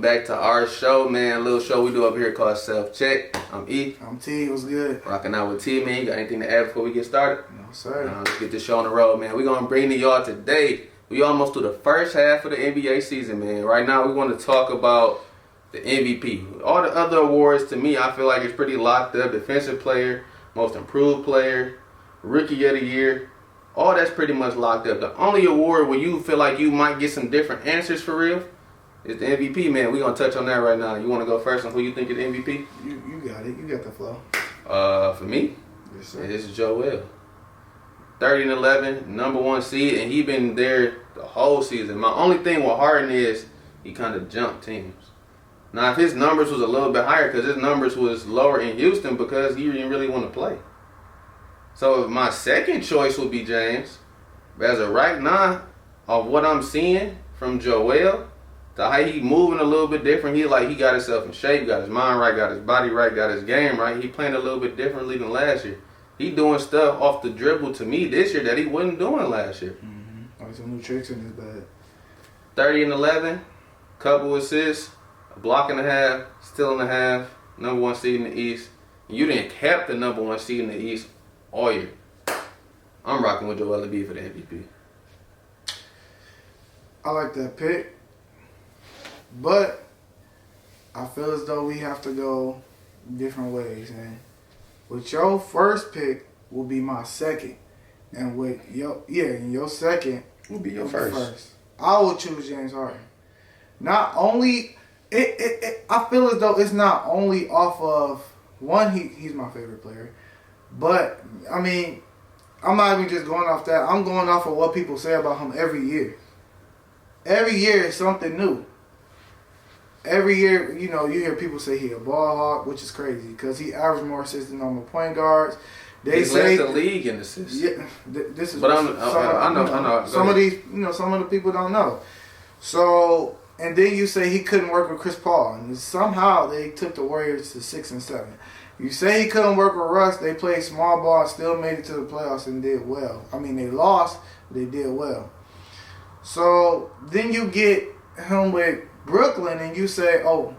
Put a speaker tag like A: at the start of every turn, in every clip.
A: back to our show, man. A little show we do up here called Self Check. I'm E.
B: I'm T. What's good?
A: Rocking out with T, man. You got anything to add before we get started?
B: No, sir.
A: Let's get this show on the road, man. We're going to bring to y'all today. We almost through the first half of the NBA season, man. Right now, we want to talk about the MVP. All the other awards, to me, I feel like it's pretty locked up. Defensive player, most improved player, rookie of the year. All that's pretty much locked up. The only award where you feel like you might get some different answers for real is the MVP, man. We're going to touch on that right now. You want to go first on who you think is the MVP?
B: You got it. You got the flow.
A: For me,
B: Yes, sir.
A: this is Joel. 30-11, number one seed, and he been there the whole season. My only thing with Harden is he kind of jumped teams. Now, if his numbers was a little bit higher, because his numbers was lower in Houston because he didn't really want to play. So my second choice would be James. But as of right now, of what I'm seeing from Joel, to how he moving a little bit different, he got himself in shape, got his mind right, got his body right, got his game right. He playing a little bit differently than last year. He doing stuff off the dribble to me this year that he wasn't doing last year.
B: Like some new tricks in his bag.
A: 30-11, couple assists, a block and a half, steal and a half, number one seed in the East. You didn't cap the number one seed in the East all year. I'm rocking with Joel Embiid for the MVP.
B: I like that pick, but I feel as though we have to go different ways. And with your first pick will be my second, and with your second
A: Will be your
B: will be
A: first.
B: I will choose James Harden. Not only I feel as though it's not only off of one. He's my favorite player, but I mean, I'm not even just going off that. I'm going off of what people say about him every year. Every year is something new. Every year, you hear people say he a ball hawk, which is crazy because he averaged more assists than normal point guards. They
A: He's
B: say
A: led the league in assists.
B: yeah, this is.
A: But
B: I
A: know.
B: Some of these, some of the people don't know. So, and then you say he couldn't work with Chris Paul, and somehow they took the Warriors to 6 and 7. You say he couldn't work with Russ. They played small ball, and still made it to the playoffs and did well. I mean, they lost, but they did well. So then you get him with Brooklyn, and you say, "Oh,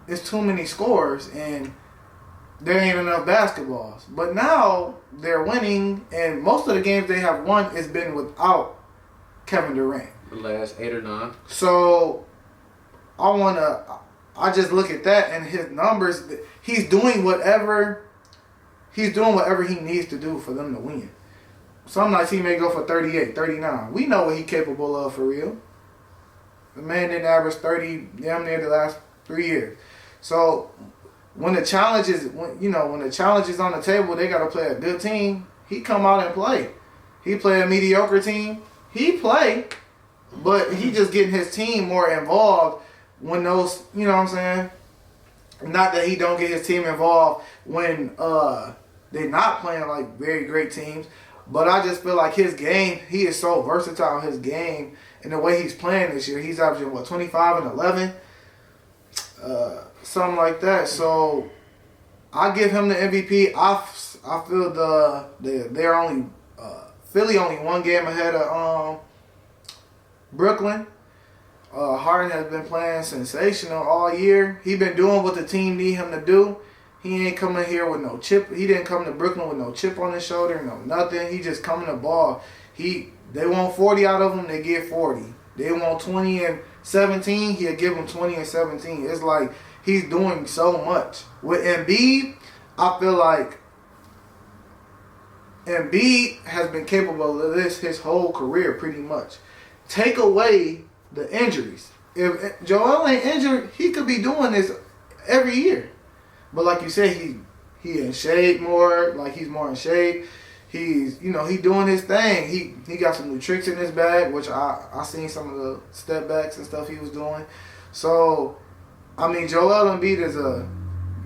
B: it's too many scores, and there ain't enough basketballs." But now they're winning, and most of the games they have won has been without Kevin Durant.
A: The last 8 or 9.
B: So I just look at that and his numbers. He's doing whatever he needs to do for them to win. Some nights he may go for 38, 39. We know what he's capable of for real. The man didn't average 30 damn near the last 3 years. So when the challenge is on the table, they got to play a good team. He come out and play. He play a mediocre team. He play, but he just getting his team more involved when those, you know what I'm saying? Not that he don't get his team involved when they're not playing like very great teams, but I just feel like his game, he is so versatile. His game and the way he's playing this year, he's averaging 25 and 11, something like that. So I give him the MVP. I feel they're only Philly only one game ahead of Brooklyn. Harden has been playing sensational all year. He been doing what the team need him to do. He ain't coming here with no chip. He didn't come to Brooklyn with no chip on his shoulder, no nothing. He just coming to ball. They want 40 out of him, they get 40. They want 20 and 17, he'll give them 20 and 17. It's like he's doing so much. With Embiid, I feel like Embiid has been capable of this his whole career pretty much. Take away the injuries. If Joel ain't injured, he could be doing this every year. But like you said, he in shape more. Like he's more in shape. He's he doing his thing. He got some new tricks in his bag, which I seen some of the step backs and stuff he was doing. So I mean, Joel Embiid is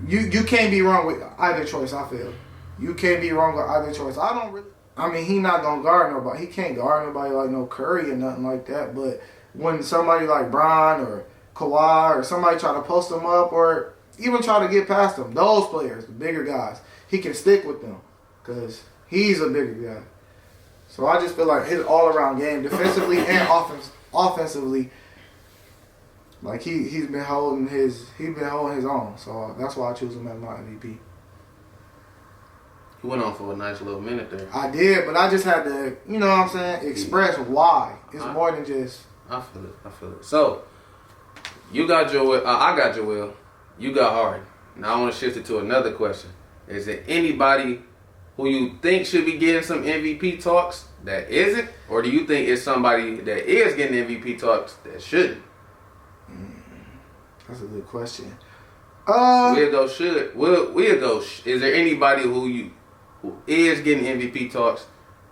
B: you can't be wrong with either choice. I feel you can't be wrong with either choice. I mean, he not gonna guard nobody. He can't guard nobody like no Curry or nothing like that. But when somebody like Bron or Kawhi or somebody try to post him up or even try to get past them, those players, the bigger guys, he can stick with them because he's a bigger guy. So I just feel like his all-around game, defensively and offensively, Like he's been holding his own. So that's why I choose him as my MVP.
A: He went on for a nice little minute there.
B: I did, but I just had to, you know what I'm saying, express why. It's more than just.
A: I feel it. So, you got Joel. I got Joel. You got Harden. Now I want to shift it to another question. Is there anybody who you think should be getting some MVP talks that isn't? Or do you think it's somebody that is getting MVP talks that shouldn't?
B: That's a good question.
A: We'll go should. We'll go. Is there anybody who is getting MVP talks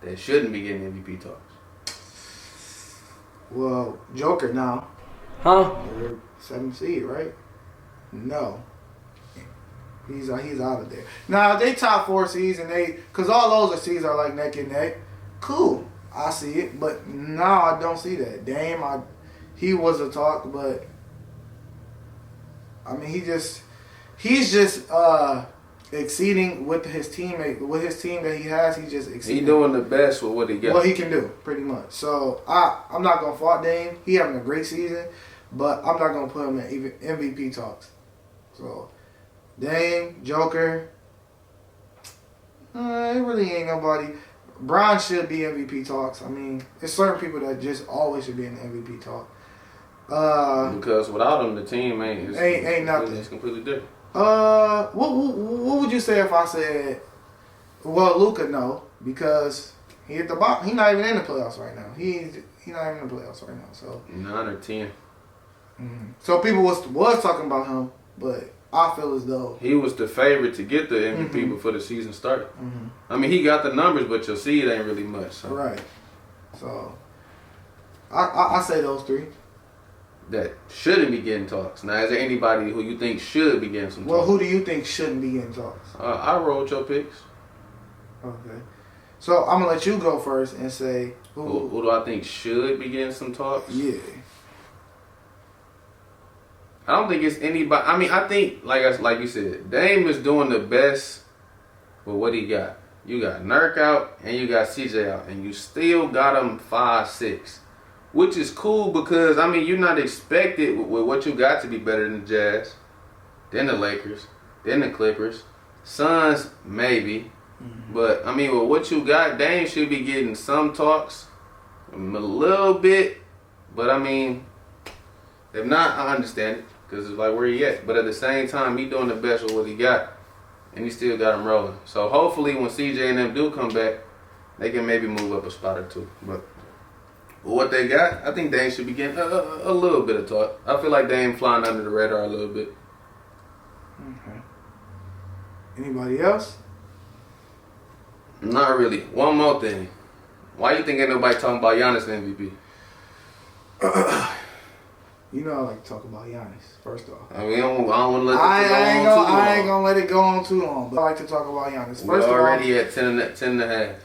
A: that shouldn't be getting MVP talks?
B: Well, Joker now.
A: Huh?
B: They're 7th seed, right? No. He's out of there. Now, they top 4 seeds, and because all those seeds are like neck and neck. Cool. I see it. But now I don't see that. Dame, he was a talk, but I mean, he's just exceeding with his team that he has. He's just exceeding.
A: He's doing the best with what he got.
B: What he can do, pretty much. So I'm not gonna fault Dame. He having a great season, but I'm not gonna put him in even MVP talks. So Dame, Joker, it really ain't nobody. Bron should be MVP talks. I mean, there's certain people that just always should be in the MVP talk.
A: Because without him, the team
B: ain't nothing.
A: It's completely different.
B: What would you say if I said, well, Luka no, because he hit the box. He's not even in the playoffs right now. He's not even in the playoffs right now. So
A: 9 or 10.
B: Mm-hmm. So people was talking about him, but I feel as though
A: he was the favorite to get the MVP before the season started.
B: Mm-hmm.
A: I mean, he got the numbers, but you'll see it ain't really much. So.
B: Right. So I say those 3.
A: That shouldn't be getting talks. Now, is there anybody who you think should be getting some talks?
B: Well, who do you think shouldn't be getting talks?
A: I rolled your picks.
B: Okay. So I'm going to let you go first and say
A: who do I think should be getting some talks?
B: Yeah.
A: I don't think it's anybody. I mean, I think, like you said, Dame is doing the best with what he got. You got Nurk out and you got CJ out, and you still got him 5'6". Which is cool because, I mean, you're not expected with what you got to be better than the Jazz, then the Lakers, then the Clippers. Suns, maybe. Mm-hmm. But, I mean, with what you got, Dame should be getting some talks, a little bit. But, I mean, if not, I understand it because it's like where he at. But at the same time, he doing the best with what he got, and he still got him rolling. So, hopefully, when CJ and them do come back, they can maybe move up a spot or 2. But what they got, I think Dame should be getting a little bit of talk. I feel like Dame flying under the radar a little bit.
B: Okay. Anybody else?
A: Not really. One more thing. Why you think ain't nobody talking about Giannis MVP?
B: You know I like to talk about Giannis, first off.
A: I mean, I don't want to let it
B: go on too long. I ain't going to let it go on too long, but I like to talk about Giannis.
A: We're already at 10 and a half.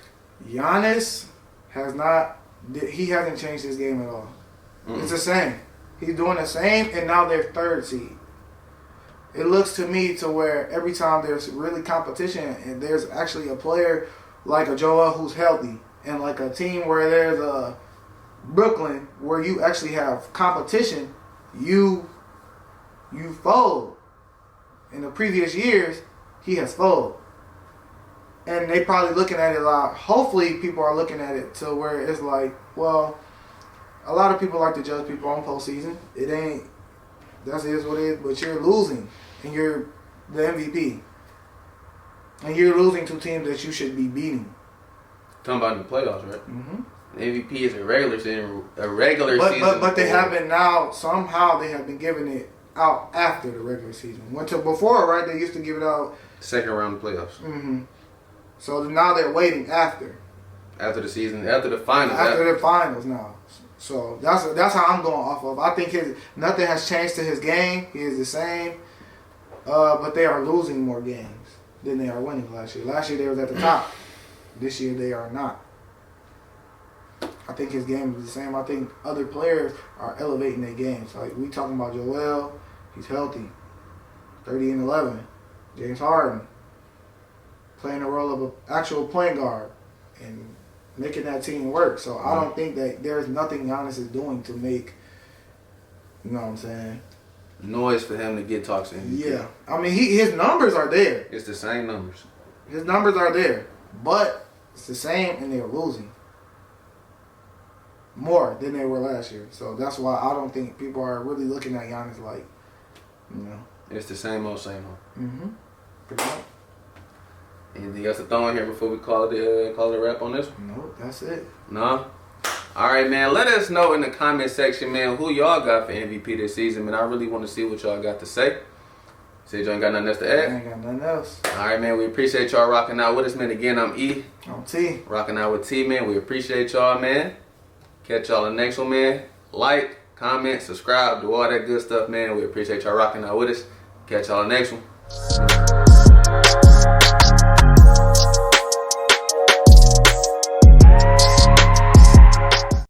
B: Giannis hasn't changed his game at all. Mm-mm. It's the same. He's doing the same, and now they're 3rd seed. It looks to me to where every time there's really competition and there's actually a player like a Joel who's healthy and like a team where there's a Brooklyn where you actually have competition, you fold. In the previous years, he has folded. And they probably looking at it a lot. Hopefully, people are looking at it to where it's like, well, a lot of people like to judge people on postseason. It ain't. That is what it is. But you're losing, and you're the MVP, and you're losing to teams that you should be beating.
A: Talking about in the playoffs, right?
B: Mm-hmm.
A: The MVP is a regular season.
B: But they have been now somehow they have been giving it out after the regular season. Before, right? They used to give it out
A: second round of playoffs.
B: Mm-hmm. So now they're waiting after
A: the season, after the finals.
B: After the finals now. So that's how I'm going off of. I think nothing has changed to his game. He is the same. But they are losing more games than they are winning last year. Last year they was at the top. This year they are not. I think his game is the same. I think other players are elevating their games. Like we talking about Joel, he's healthy. 30 and 11. James Harden playing the role of an actual point guard and making that team work. So I don't think that there's nothing Giannis is doing to make You know what I'm saying?
A: noise for him to get talks to MVP.
B: Yeah. I mean, his numbers are there.
A: It's the same numbers.
B: His numbers are there. But it's the same, and they're losing more than they were last year. So that's why I don't think people are really looking at Giannis like, you know.
A: It's the same old, same old.
B: Mm-hmm. Pretty much.
A: Anything else to throw in here before we call it a wrap on this one?
B: No, that's it.
A: No? Alright, man. Let us know in the comment section, man, who y'all got for MVP this season, man. I really want to see what y'all got to say. Say you ain't got nothing else to
B: I
A: add?
B: ain't got nothing else.
A: Alright, man. We appreciate y'all rocking out with us, man. Again, I'm E.
B: I'm T.
A: Rocking out with T, man. We appreciate y'all, man. Catch y'all in the next one, man. Like, comment, subscribe, do all that good stuff, man. We appreciate y'all rocking out with us. Catch y'all in the next one.